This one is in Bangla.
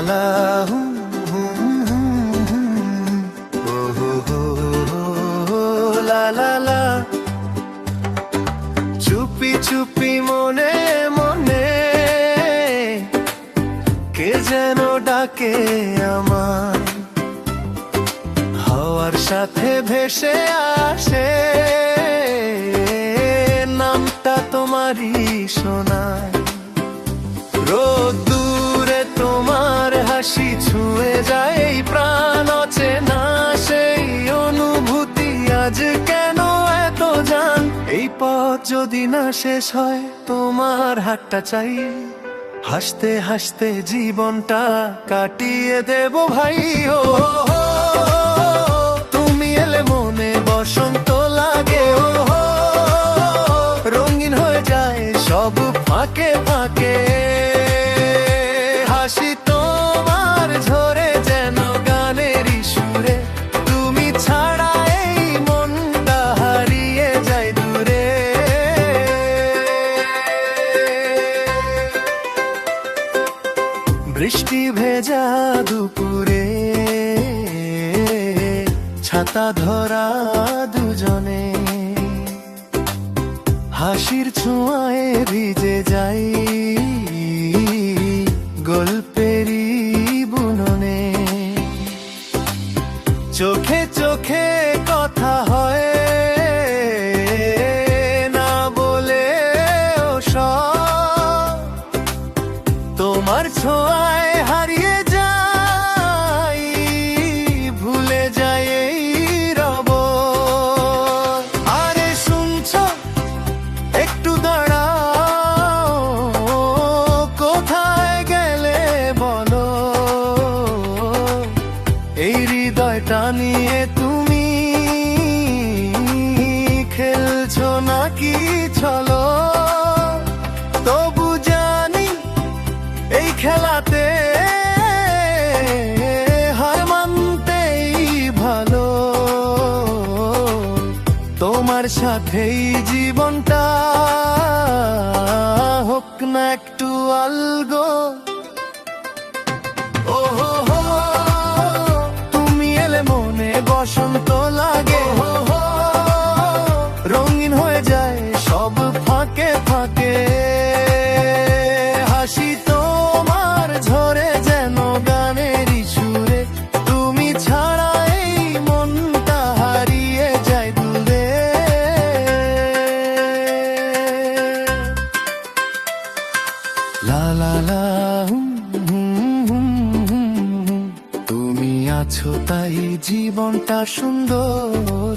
লা হুম হুম হুম হুম, ও হো হো হো, লা লা লা। চুপি চুপি মনে মনে কে যেন ডাকে আমায়, হাওয়ার সাথে ভেসে আসে নামটা তোমারই শোনায়। রোদ্দুরে তোমার হাসি ছুঁয়ে যায় এই প্রাণ অচেনা সেই অনুভূতি আজ কেন এত জান। এই পথ যদি না শেষ হয় তোমার হাতটা চাই, হাসতে হাসতে জীবনটা কাটিয়ে দেব ভাই। ও তুমি এলে মনে বসন্ত লাগে, ও রঙিন হয়ে যায় সব ফাঁকে ফাঁকে। হাসি তোমার ঝরে যেন গানের সুরে, তুমি ছাড়া এই মনটা হারিয়ে যায় দূরে। বৃষ্টি ভেজা দুপুরে ছাতা ধরা দুজনে, হাসির ছোঁয়ায় ভিজে যাই গল্পেরই বুননে। চোখে চোখে কথা হয় না বলে ও সব, তোমার ছোঁয়ায় হারিয়ে যাই ভুলে যাই এই রব। আরে শুনছো একটু দাঁড়াও, কোথায় গেলে বলো, এই হৃদয়টা নিয়ে তুমি খেলছো নাকি চলো। তবু জানি এই খেলাতে হার মানতেই ভালো, তোমার সাথেই জীবনটা হোক না একটু আলগো। ও হো হো, তুমি এলে মনে বসন্ত লাগে, ও হো রঙিন হয়ে যায় সব ফাঁকে ফাঁকে। হাসি তোমার ঝরে যেন গানের সুরে, তুমি ছাড়া এই মনটা হারিয়ে যায় দূরে। লা লা লা হুম হুম হুম হুম, তুমি আছো তাই জীবনটা সুন্দর।